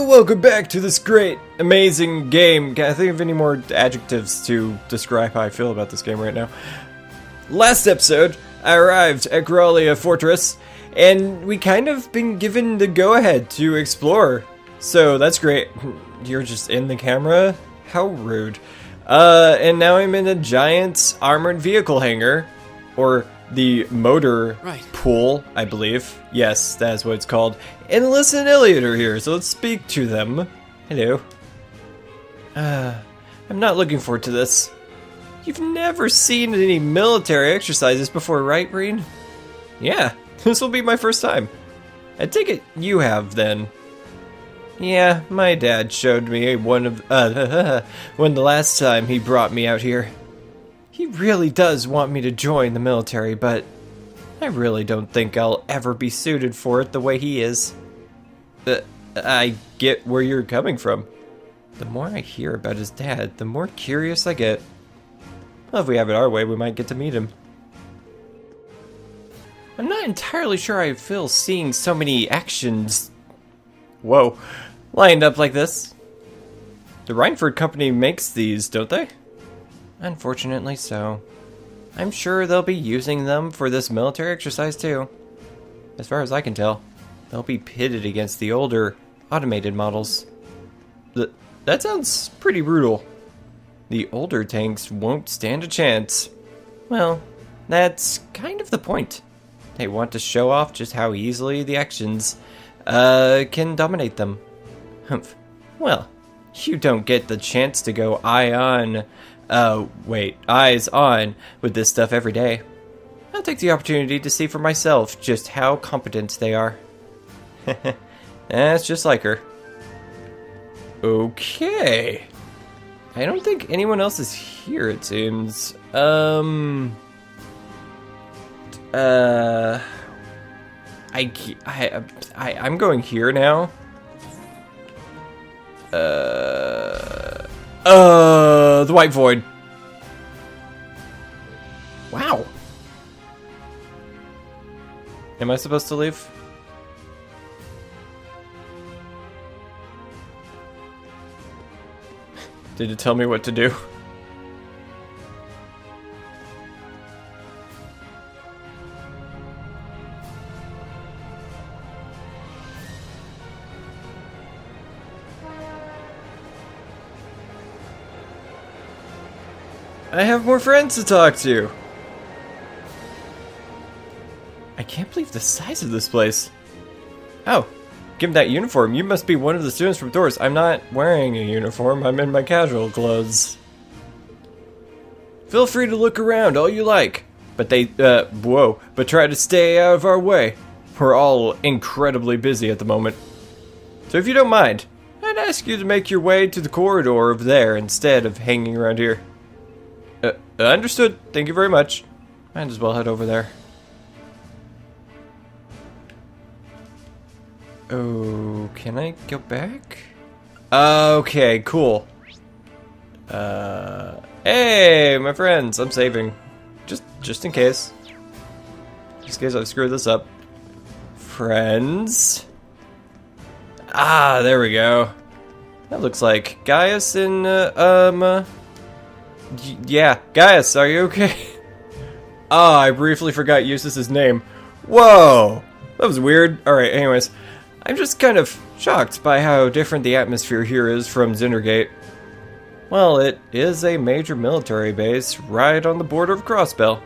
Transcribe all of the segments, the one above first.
Hello, welcome back to this great, amazing game. Can I think of any more adjectives to describe how I feel about this game right now? Last episode, I arrived at Garrelia Fortress, and we kind of been given the go-ahead to explore. So that's great. You're just in the camera? How rude. And now I'm in a giant armored vehicle hangar, or the motor pool, I believe. Yes, that's what it's called. And Alyssa and Elliot are here, so let's speak to them. Hello. I'm not looking forward to this. You've never seen any military exercises before, right, Breen? Yeah, this will be my first time. I take it you have, then. Yeah, my dad showed me one the last time he brought me out here. He really does want me to join the military, but I really don't think I'll ever be suited for it the way he is. I get where you're coming from. The more I hear about his dad, the more curious I get. Well, if we have it our way, we might get to meet him. I'm not entirely sure I feel seeing so many actions, lined up like this. The Reinford Company makes these, don't they? Unfortunately so. I'm sure they'll be using them for this military exercise too. As far as I can tell, they'll be pitted against the older, automated models. That sounds pretty brutal. The older tanks won't stand a chance. Well, that's kind of the point. They want to show off just how easily the actions can dominate them. Humph. Well, you don't get the chance to go eyes on with this stuff every day. I'll take the opportunity to see for myself just how competent they are. That's just like her. Okay. I don't think anyone else is here, it seems. I'm going here now. The White Void. Wow. Am I supposed to leave? Did it tell me what to do? I have more friends to talk to. I can't believe the size of this place. Oh, given that uniform, you must be one of the students from Doors. I'm not wearing a uniform, I'm in my casual clothes. Feel free to look around all you like, but but try to stay out of our way. We're all incredibly busy at the moment. So if you don't mind, I'd ask you to make your way to the corridor over there instead of hanging around here. Understood. Thank you very much. Might as well head over there. Oh, can I go back? Okay, cool. Hey, my friends, I'm saving. Just in case. Just in case I screw this up. Friends. Ah, there we go. That looks like Gaius and, yeah, Gaius, are you okay? Ah, I briefly forgot Eustace's name. Whoa! That was weird. Alright, anyways. I'm just kind of shocked by how different the atmosphere here is from Zindergate. Well, it is a major military base right on the border of Crossbell.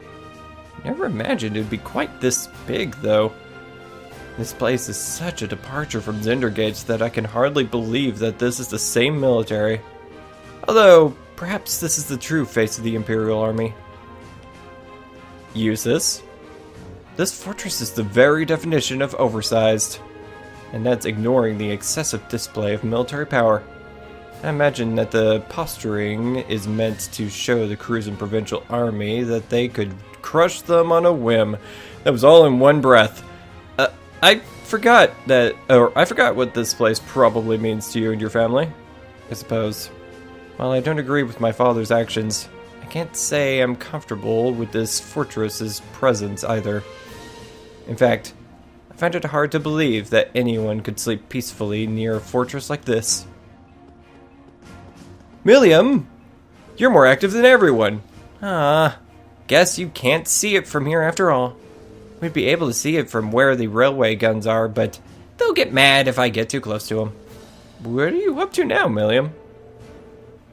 Never imagined it'd be quite this big, though. This place is such a departure from Zindergate's that I can hardly believe that this is the same military. Although, perhaps this is the true face of the Imperial Army. Eustace? This fortress is the very definition of oversized. And that's ignoring the excessive display of military power. I imagine that the posturing is meant to show the Cruisin' Provincial Army that they could crush them on a whim. That was all in one breath. I forgot what this place probably means to you and your family, I suppose. While I don't agree with my father's actions, I can't say I'm comfortable with this fortress's presence either. In fact, I find it hard to believe that anyone could sleep peacefully near a fortress like this. Milliam! You're more active than everyone. Guess you can't see it from here after all. We'd be able to see it from where the railway guns are, but they'll get mad if I get too close to them. What are you up to now, Milliam?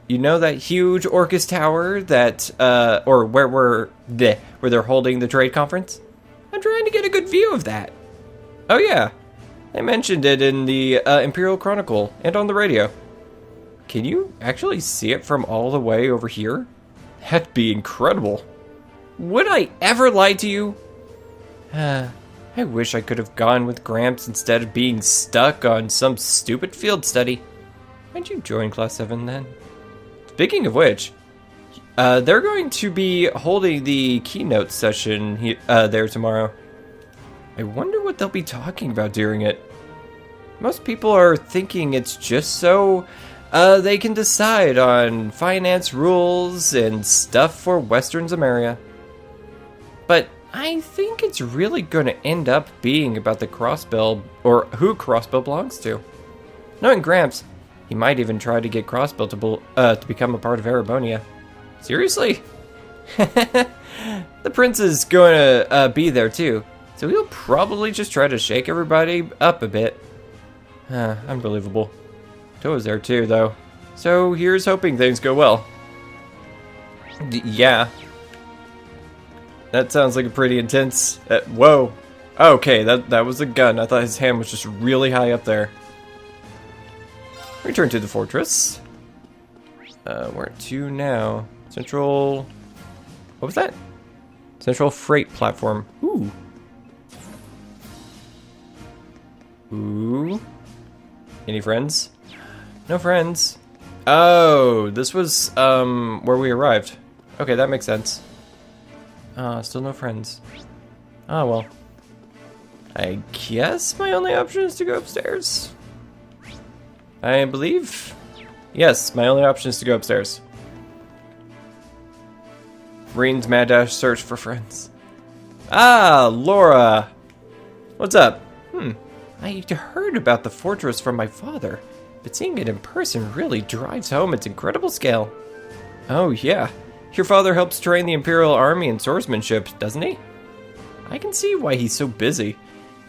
You know that huge Orcus tower that, or where they're holding the trade conference? I'm trying to get a good view of that. Oh yeah, they mentioned it in the Imperial Chronicle and on the radio. Can you actually see it from all the way over here? That'd be incredible. Would I ever lie to you? I wish I could have gone with Gramps instead of being stuck on some stupid field study. Why'd you join Class 7 then? Speaking of which, they're going to be holding the keynote session there tomorrow. I wonder what they'll be talking about during it. Most people are thinking it's just so they can decide on finance rules and stuff for Western Zamaria. But I think it's really going to end up being about the Crossbill, or who Crossbill belongs to. Knowing Gramps, he might even try to get Crossbill to become a part of Erebonia. Seriously? The prince is going to be there too, so he'll probably just try to shake everybody up a bit. Unbelievable. Toa's there too, though. So here's hoping things go well. Yeah. That sounds like a pretty intense... whoa. Okay, that was a gun. I thought his hand was just really high up there. Return to the fortress. Where to now? Central... What was that? Central freight platform. Ooh. Ooh. Any friends? No friends. Oh, this was, where we arrived. Okay, that makes sense. Still no friends. Oh, well. I guess my only option is to go upstairs. I believe... Yes, my only option is to go upstairs. Reen's mad dash search for friends. Ah, Laura! What's up? I heard about the fortress from my father, but seeing it in person really drives home its incredible scale. Oh yeah, your father helps train the Imperial Army in swordsmanship, doesn't he? I can see why he's so busy.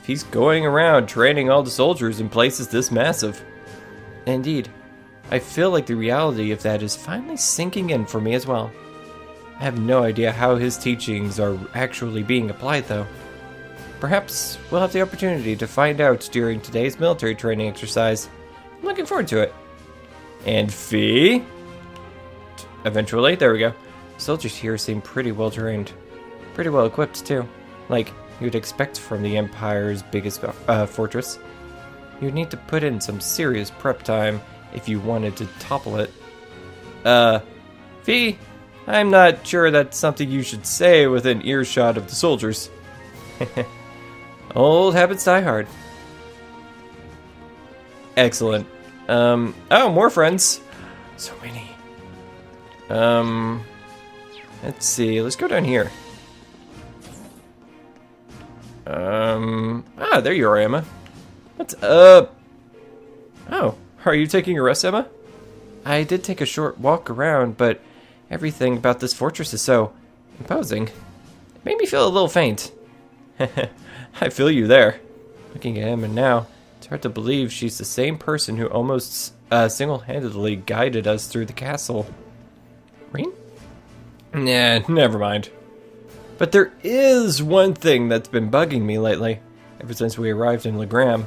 If he's going around training all the soldiers in places this massive. Indeed, I feel like the reality of that is finally sinking in for me as well. I have no idea how his teachings are actually being applied though. Perhaps we'll have the opportunity to find out during today's military training exercise. I'm looking forward to it. And Fee? Eventually, there we go. Soldiers here seem pretty well trained. Pretty well equipped too. Like you'd expect from the Empire's biggest fortress. You'd need to put in some serious prep time if you wanted to topple it. Fee? I'm not sure that's something you should say within earshot of the soldiers. Old habits die hard. Excellent. Oh, more friends. So many. Let's see. Let's go down here. There you are, Emma. What's up? Oh, are you taking a rest, Emma? I did take a short walk around, but everything about this fortress is so imposing. It made me feel a little faint. I feel you there. Looking at Emma now, it's hard to believe she's the same person who almost single-handedly guided us through the castle. Reen? Nah, never mind. But there is one thing that's been bugging me lately, ever since we arrived in Legram.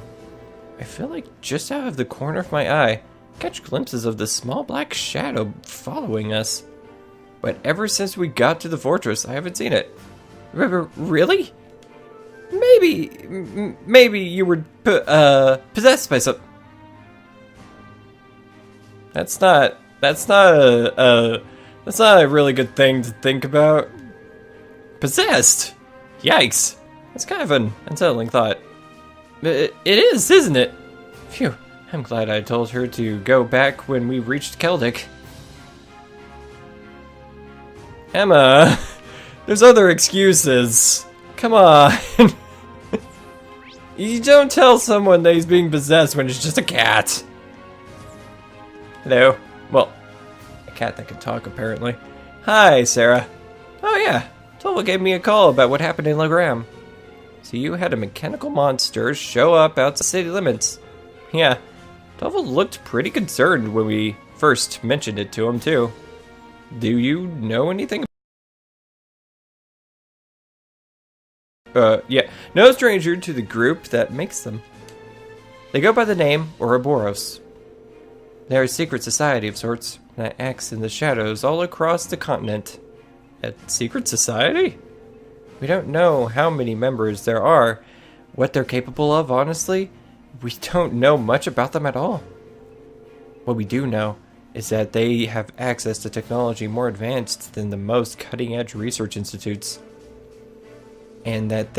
I feel like just out of the corner of my eye, I catch glimpses of the small black shadow following us. But ever since we got to the fortress, I haven't seen it. Really? Maybe you were possessed by some. That's not a really good thing to think about. Possessed? Yikes! That's kind of an unsettling thought. It is, isn't it? Phew! I'm glad I told her to go back when we reached Keldic. Emma, there's other excuses. Come on. You don't tell someone that he's being possessed when it's just a cat. Hello. Well, a cat that can talk, apparently. Hi, Sarah. Oh yeah, Tova gave me a call about what happened in Legram. So you had a mechanical monster show up outside city limits. Yeah, Tova looked pretty concerned when we first mentioned it to him, too. Do you know anything? Yeah, no stranger to the group that makes them. They go by the name Ouroboros. They're a secret society of sorts that acts in the shadows all across the continent. A secret society? We don't know how many members there are, what they're capable of, honestly. We don't know much about them at all. What we do know is that they have access to technology more advanced than the most cutting-edge research institutes. And that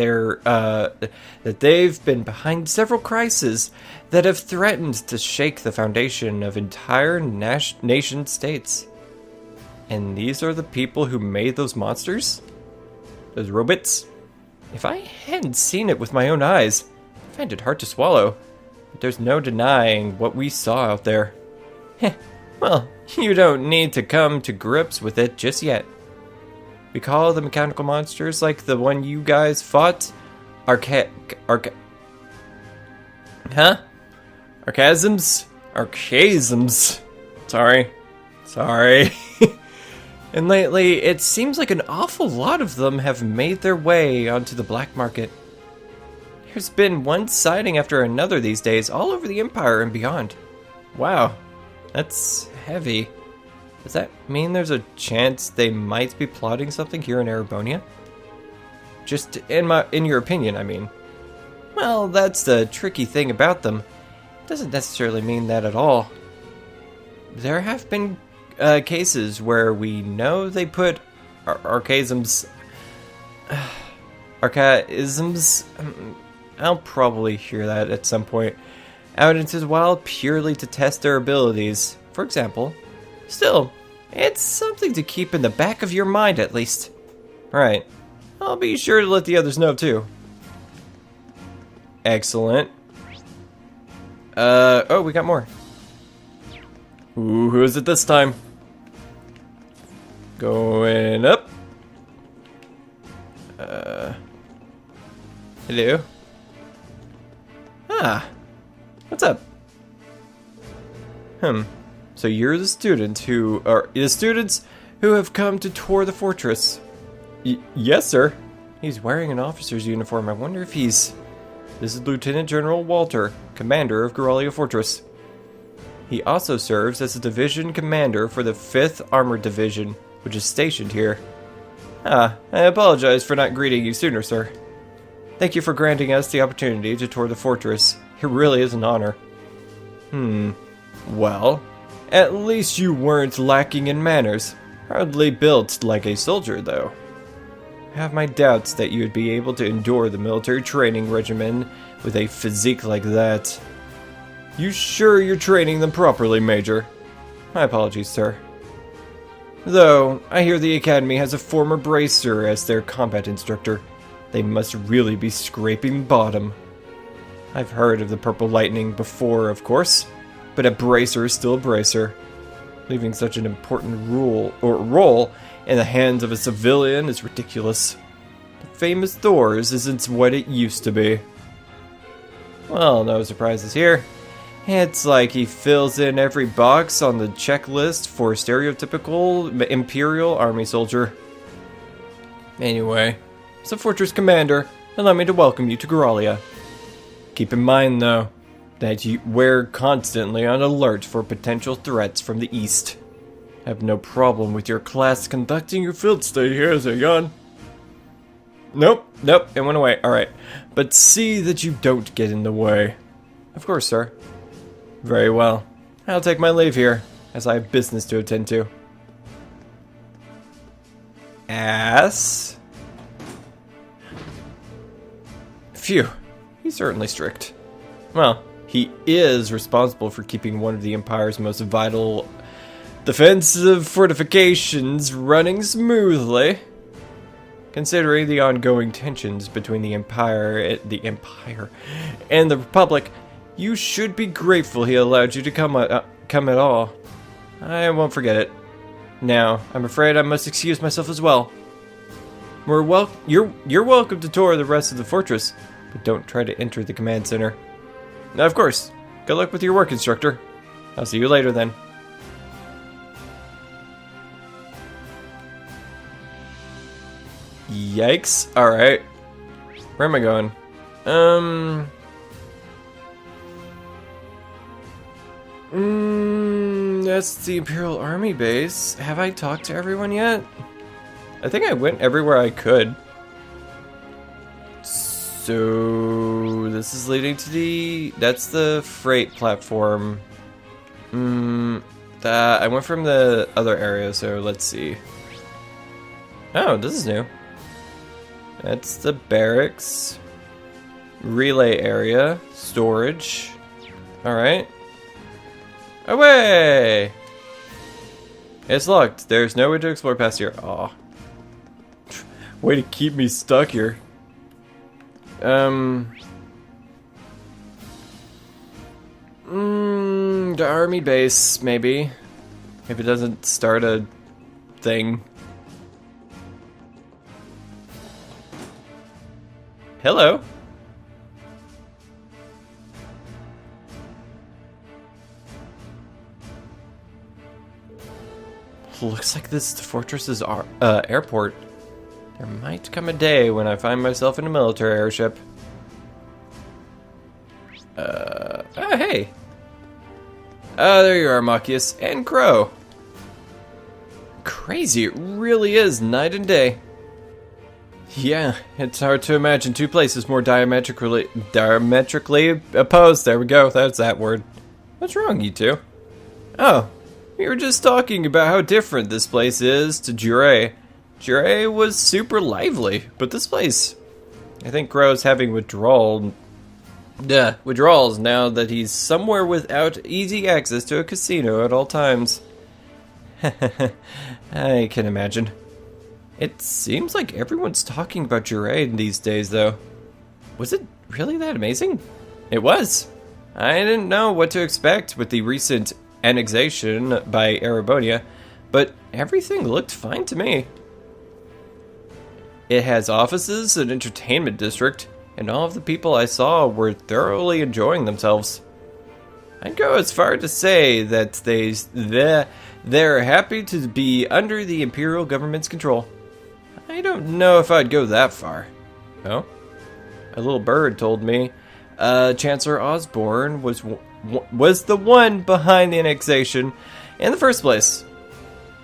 they've been behind several crises that have threatened to shake the foundation of entire nation states. And these are the people who made those monsters? Those robots? If I hadn't seen it with my own eyes, I find it hard to swallow. But there's no denying what we saw out there. Heh, well, you don't need to come to grips with it just yet. We call the mechanical monsters like the one you guys fought Archasms? Archasms. Sorry. And lately, it seems like an awful lot of them have made their way onto the black market. There's been one sighting after another these days, all over the Empire and beyond. Wow, that's heavy. Does that mean there's a chance they might be plotting something here in Erebonia? Just in your opinion, I mean. Well, that's the tricky thing about them. It doesn't necessarily mean that at all. There have been cases where we know they put archaisms. I'll probably hear that at some point. Out into the wild purely to test their abilities. For example. Still, it's something to keep in the back of your mind at least. Right. I'll be sure to let the others know too. Excellent. Oh, we got more. Ooh, who is it this time? Going up. Hello? Ah, what's up? So you're the students who have come to tour the fortress. Yes, sir. He's wearing an officer's uniform. I wonder if he's... This is Lieutenant General Walter, commander of Garrelia Fortress. He also serves as a division commander for the 5th Armored Division, which is stationed here. I apologize for not greeting you sooner, sir. Thank you for granting us the opportunity to tour the fortress. It really is an honor. Well, at least you weren't lacking in manners. Hardly built like a soldier, though. I have my doubts that you would be able to endure the military training regimen with a physique like that. You sure you're training them properly, Major? My apologies, sir. Though, I hear the Academy has a former bracer as their combat instructor. They must really be scraping bottom. I've heard of the Purple Lightning before, of course, but a bracer is still a bracer. Leaving such an important role in the hands of a civilian is ridiculous. The famous Thor's isn't what it used to be. Well, no surprises here. It's like he fills in every box on the checklist for stereotypical Imperial Army soldier. Anyway, as a fortress commander, allow me to welcome you to Garrelia. Keep in mind, though, that we're constantly on alert for potential threats from the east. I have no problem with your class conducting your field stay here, Zayon. Nope, it went away. Alright, but see that you don't get in the way. Of course, sir. Very well. I'll take my leave here, as I have business to attend to. Phew, he's certainly strict. Well, he is responsible for keeping one of the Empire's most vital defensive fortifications running smoothly. Considering the ongoing tensions between the Empire and the Republic, you should be grateful he allowed you to come at all. I won't forget it. Now, I'm afraid I must excuse myself as well. You're welcome to tour the rest of the fortress, but don't try to enter the command center. Now, of course, good luck with your work, instructor. I'll see you later then. Yikes. Alright. Where am I going? That's the Imperial Army base. Have I talked to everyone yet? I think I went everywhere I could. So this is leading to that's the freight platform. I went from the other area, so let's see. Oh, this is new. That's the barracks, relay area, storage. Alright. Away! It's locked. There's no way to explore past here. Aw. Way to keep me stuck here. The army base, maybe. If it doesn't start a thing. Hello. Looks like this is the fortress's airport. There might come a day when I find myself in a military airship. Oh, hey. There you are, Machias and Crow. Crazy, it really is night and day. Yeah, it's hard to imagine two places more diametrically opposed. There we go, that's that word. What's wrong, you two? Oh, we were just talking about how different this place is to Jure. Jure was super lively, but this place, I think Crow's having withdrawals now that he's somewhere without easy access to a casino at all times. I can imagine. It seems like everyone's talking about Jure these days, though. Was it really that amazing? It was. I didn't know what to expect with the recent annexation by Erebonia, but everything looked fine to me. It has offices, an entertainment district, and all of the people I saw were thoroughly enjoying themselves. I'd go as far to say that they're happy to be under the Imperial government's control. I don't know if I'd go that far. Oh? A little bird told me Chancellor Osborne was the one behind the annexation in the first place.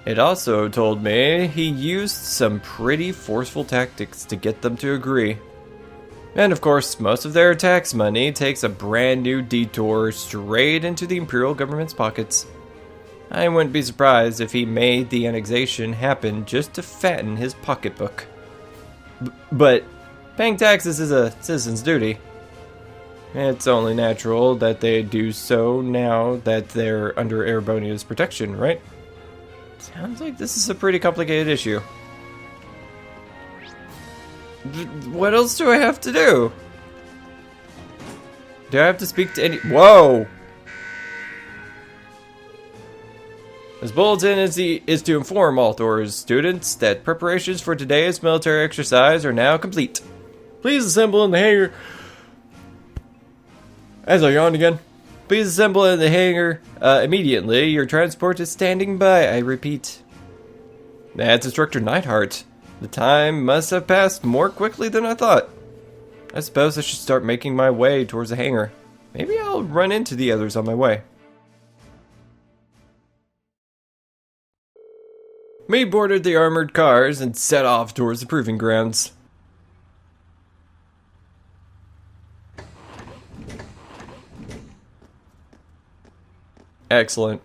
It also told me he used some pretty forceful tactics to get them to agree. And of course, most of their tax money takes a brand new detour straight into the Imperial government's pockets. I wouldn't be surprised if he made the annexation happen just to fatten his pocketbook. But paying taxes is a citizen's duty. It's only natural that they do so now that they're under Erebonia's protection, right? Sounds like this is a pretty complicated issue. What else do I have to do? Do I have to speak to any... Whoa! This bulletin is to inform all Thor's students that preparations for today's military exercise are now complete. Please assemble in the hangar... As I yawned again. Please assemble in the hangar immediately. Your transport is standing by, I repeat. That's Instructor Neidhart. The time must have passed more quickly than I thought. I suppose I should start making my way towards the hangar. Maybe I'll run into the others on my way. We boarded the armored cars and set off towards the proving grounds. Excellent.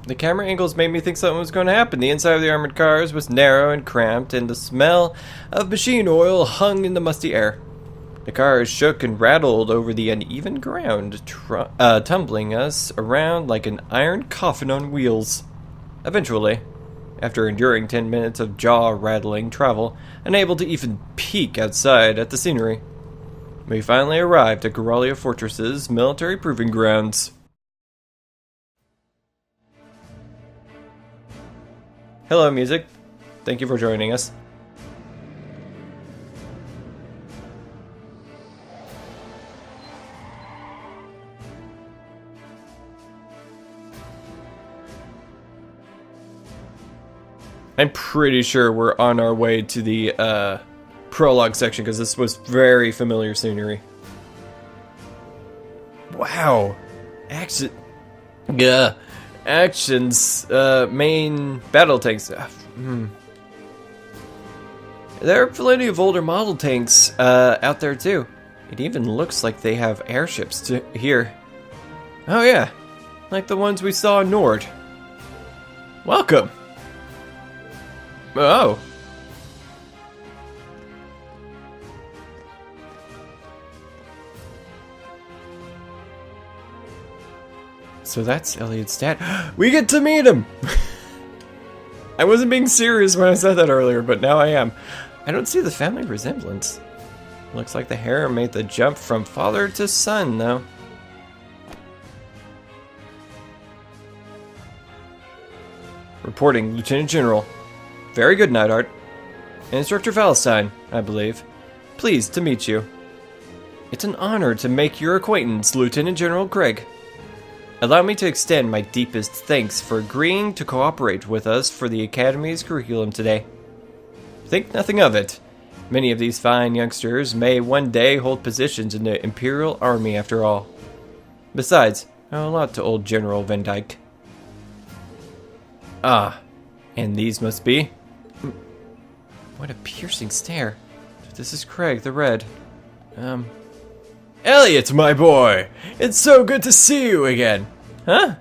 The camera angles made me think something was going to happen. The inside of the armored cars was narrow and cramped, and the smell of machine oil hung in the musty air. The cars shook and rattled over the uneven ground, tumbling us around like an iron coffin on wheels. Eventually, after enduring 10 minutes of jaw-rattling travel, unable to even peek outside at the scenery, we finally arrived at Garrelia Fortress's military proving grounds. Hello, music. Thank you for joining us. I'm pretty sure we're on our way to the prologue section because this was very familiar scenery. Wow. Actions, main battle tanks. There are plenty of older model tanks out there too. It even looks like they have airships here. Oh yeah, like the ones we saw in Nord. Welcome. Oh. So that's Elliot's dad. We get to meet him! I wasn't being serious when I said that earlier, but now I am. I don't see the family resemblance. Looks like the hair made the jump from father to son, though. Reporting, Lieutenant General. Very good, Night Art. Instructor Valstein, I believe. Pleased to meet you. It's an honor to make your acquaintance, Lieutenant General Craig. Allow me to extend my deepest thanks for agreeing to cooperate with us for the Academy's curriculum today. Think nothing of it. Many of these fine youngsters may one day hold positions in the Imperial Army after all. Besides, I owe a lot to old General Van Dyke. Ah, and these must be... What a piercing stare. This is Craig, the Red. Elliot, my boy! It's so good to see you again! Huh?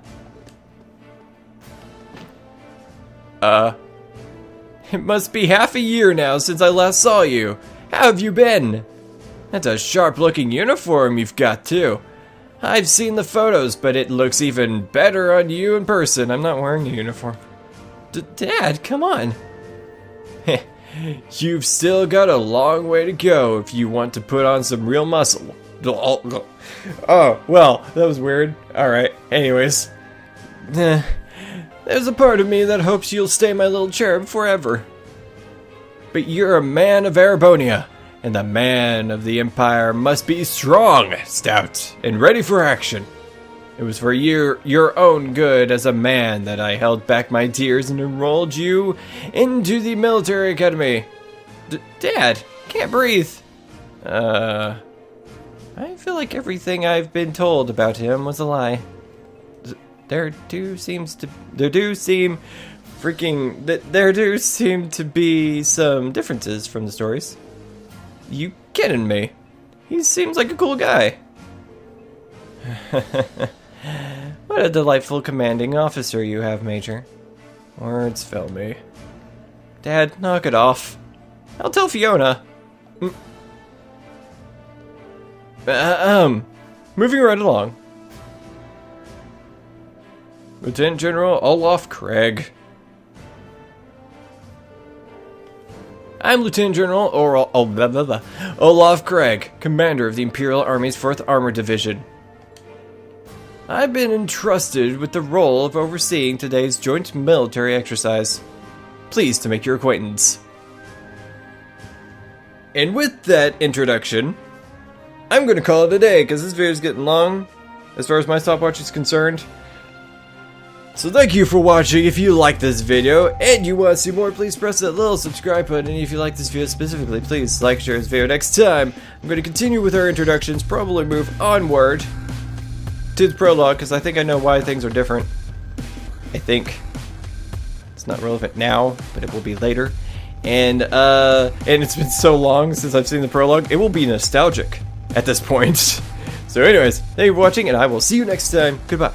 It must be half a year now since I last saw you. How have you been? That's a sharp-looking uniform you've got, too. I've seen the photos, but it looks even better on you in person. I'm not wearing a uniform. Dad, come on. You've still got a long way to go if you want to put on some real muscle. Oh, well, that was weird. Alright, anyways. There's a part of me that hopes you'll stay my little cherub forever. But you're a man of Arabonia, and the man of the Empire must be strong, stout, and ready for action. It was for your own good as a man that I held back my tears and enrolled you into the military academy. Dad, can't breathe. I feel like everything I've been told about him was a lie. There do seem to be some differences from the stories. You kidding me? He seems like a cool guy. What a delightful commanding officer you have, Major. Words fail me. Dad, knock it off. I'll tell Fiona. Moving right along. Lieutenant General Olaf Craig. I'm Lieutenant General Olaf Craig, Commander of the Imperial Army's 4th Armored Division. I've been entrusted with the role of overseeing today's joint military exercise. Pleased to make your acquaintance. And with that introduction, I'm going to call it a day because this video is getting long as far as my stopwatch is concerned. So thank you for watching. If you like this video and you want to see more, please press that little subscribe button. And if you like this video specifically, please like, share this video. Next time, I'm going to continue with our introductions, probably move onward to the prologue, because I think I know why things are different. I think. It's not relevant now, but it will be later. And it's been so long since I've seen the prologue, it will be nostalgic at this point. So anyways, thank you for watching, and I will see you next time. Goodbye.